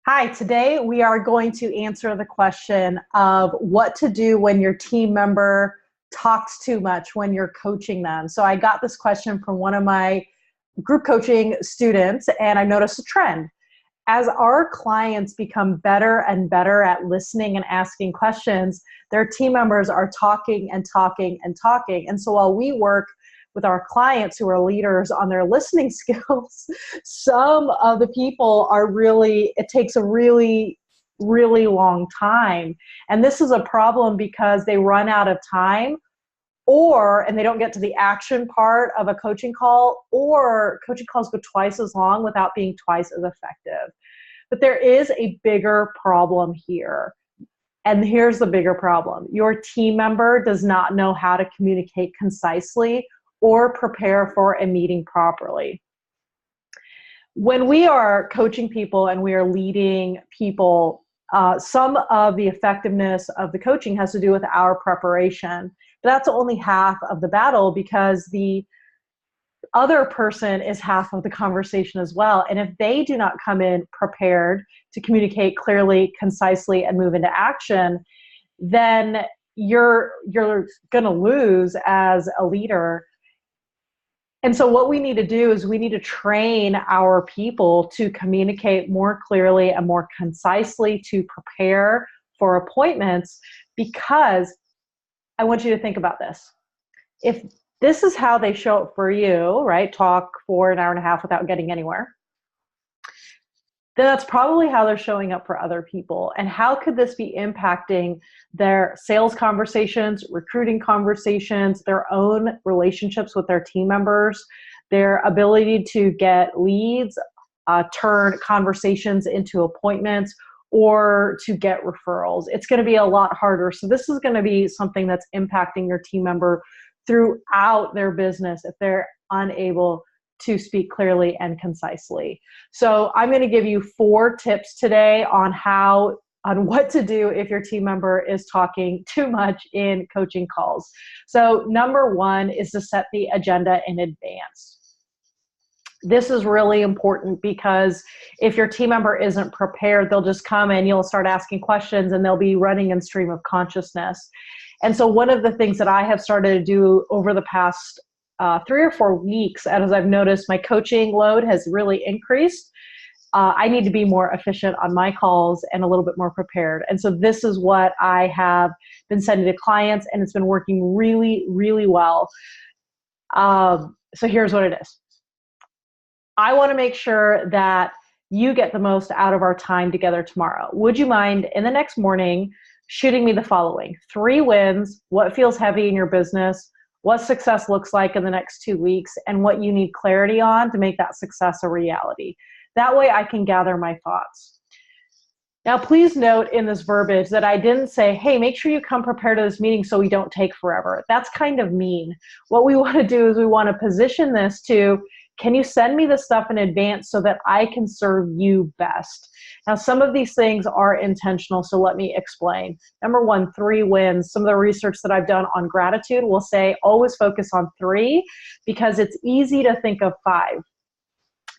Hi, today we are going to answer the question of what to do when your team member talks too much when you're coaching them. So I got this question from one of my group coaching students, and I noticed a trend. As our clients become better and better at listening and asking questions, their team members are talking and talking and talking. And so while we work with our clients who are leaders on their listening skills, some of the people are really, it takes a really, really long time. And this is a problem because they run out of time and they don't get to the action part of a coaching call, or coaching calls go twice as long without being twice as effective. But there is a bigger problem here. And here's the bigger problem. Your team member does not know how to communicate concisely or prepare for a meeting properly. When we are coaching people and we are leading people, some of the effectiveness of the coaching has to do with our preparation. But that's only half of the battle, because the other person is half of the conversation as well. And if they do not come in prepared to communicate clearly, concisely, and move into action, then you're going to lose as a leader. And so what we need to do is we need to train our people to communicate more clearly and more concisely, to prepare for appointments, because I want you to think about this. If this is how they show up for you, right? Talk for an hour and a half without getting anywhere, then that's probably how they're showing up for other people. And how could this be impacting their sales conversations, recruiting conversations, their own relationships with their team members, their ability to get leads, turn conversations into appointments, or to get referrals? It's going to be a lot harder. So this is going to be something that's impacting your team member throughout their business if they're unable to speak clearly and concisely. So I'm going to give you 4 tips today on what to do if your team member is talking too much in coaching calls. So number 1 is to set the agenda in advance. This is really important, because if your team member isn't prepared, they'll just come and you'll start asking questions and they'll be running in stream of consciousness. And so one of the things that I have started to do over the past 3 or 4 weeks, as I've noticed my coaching load has really increased, I need to be more efficient on my calls and a little bit more prepared. And so this is what I have been sending to clients, and it's been working really, really well. So here's what it is. I want to make sure that you get the most out of our time together tomorrow. Would you mind, in the next morning, shooting me the following: 3 wins, what feels heavy in your business, what success looks like in the next 2 weeks, and what you need clarity on to make that success a reality. That way I can gather my thoughts. Now, please note in this verbiage that I didn't say, hey, make sure you come prepared to this meeting so we don't take forever. That's kind of mean. What we want to do is we want to position this to, can you send me the stuff in advance so that I can serve you best? Now, some of these things are intentional, so let me explain. Number 1, 3 wins. Some of the research that I've done on gratitude will say always focus on 3, because it's easy to think of 5.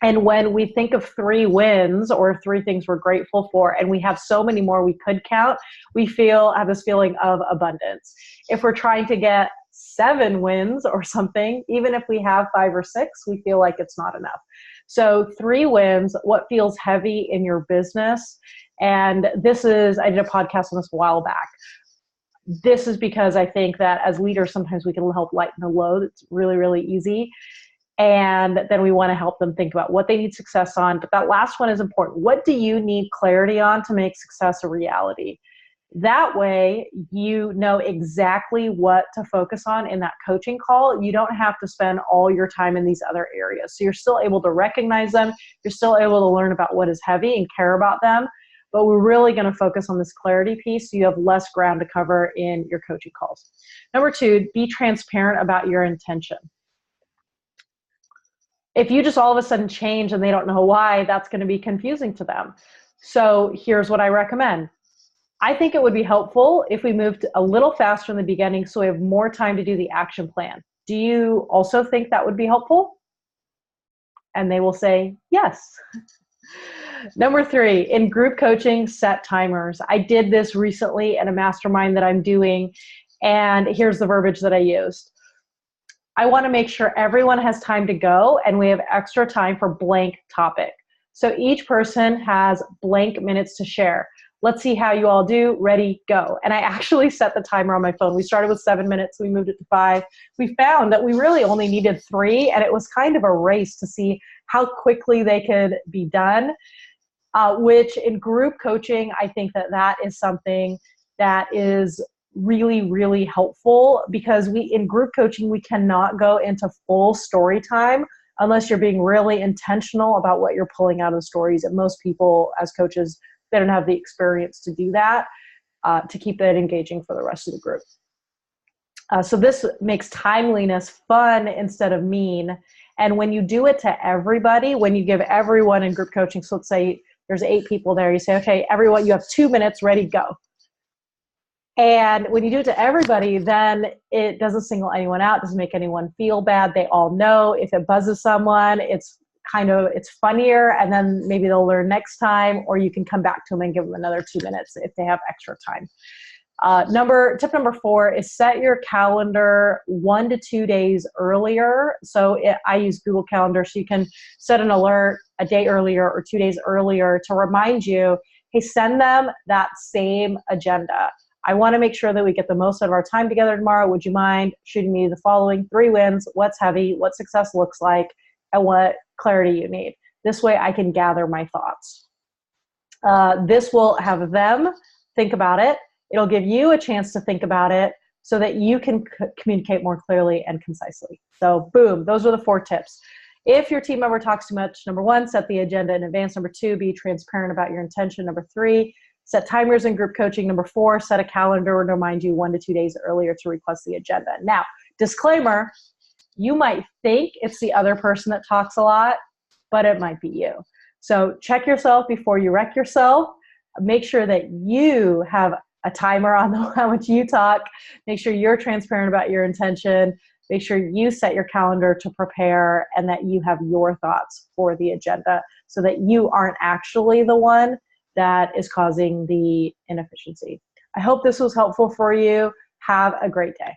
And when we think of 3 wins or 3 things we're grateful for, and we have so many more we could count, we have this feeling of abundance. If we're trying to get 7 wins or something, even if we have 5 or 6, we feel like it's not enough. So 3 wins, what feels heavy in your business. And I did a podcast on this a while back. This is because I think that as leaders, sometimes we can help lighten the load. It's really, really easy. And then we want to help them think about what they need success on. But that last one is important. What do you need clarity on to make success a reality? That way, you know exactly what to focus on in that coaching call. You don't have to spend all your time in these other areas. So you're still able to recognize them. You're still able to learn about what is heavy and care about them. But we're really going to focus on this clarity piece so you have less ground to cover in your coaching calls. Number 2, be transparent about your intention. If you just all of a sudden change and they don't know why, that's going to be confusing to them. So here's what I recommend. I think it would be helpful if we moved a little faster in the beginning so we have more time to do the action plan. Do you also think that would be helpful? And they will say yes. Number 3, in group coaching, set timers. I did this recently in a mastermind that I'm doing, and here's the verbiage that I used. I want to make sure everyone has time to go and we have extra time for blank topic. So each person has blank minutes to share. Let's see how you all do. Ready, go. And I actually set the timer on my phone. We started with 7 minutes. We moved it to 5. We found that we really only needed 3, and it was kind of a race to see how quickly they could be done, which in group coaching, I think that that is something that is really, really helpful, because in group coaching, we cannot go into full story time unless you're being really intentional about what you're pulling out of the stories. And most people as coaches, they don't have the experience to do that, to keep that engaging for the rest of the group. So this makes timeliness fun instead of mean. And when you do it to everybody, when you give everyone in group coaching, so let's say there's 8 people there, you say, okay, everyone, you have 2 minutes, ready, go. And when you do it to everybody, then it doesn't single anyone out, doesn't make anyone feel bad. They all know if it buzzes someone, it's funnier, and then maybe they'll learn next time, or you can come back to them and give them another 2 minutes if they have extra time. Tip number 4 is set your calendar 1 to 2 days earlier. So I use Google Calendar, so you can set an alert a day earlier or 2 days earlier to remind you, hey, send them that same agenda. I want to make sure that we get the most out of our time together tomorrow. Would you mind shooting me the following 3 wins, what's heavy, what success looks like, and what clarity you need? This way I can gather my thoughts. This will have them think about it. It'll give you a chance to think about it so that you can communicate more clearly and concisely. So boom, those are the 4 tips. If your team member talks too much, number 1, set the agenda in advance. Number 2, be transparent about your intention. Number 3, set timers in group coaching. Number 4, set a calendar to remind you 1 to 2 days earlier to request the agenda. Now, disclaimer, you might think it's the other person that talks a lot, but it might be you. So check yourself before you wreck yourself. Make sure that you have a timer on how much you talk. Make sure you're transparent about your intention. Make sure you set your calendar to prepare, and that you have your thoughts for the agenda so that you aren't actually the one that is causing the inefficiency. I hope this was helpful for you. Have a great day.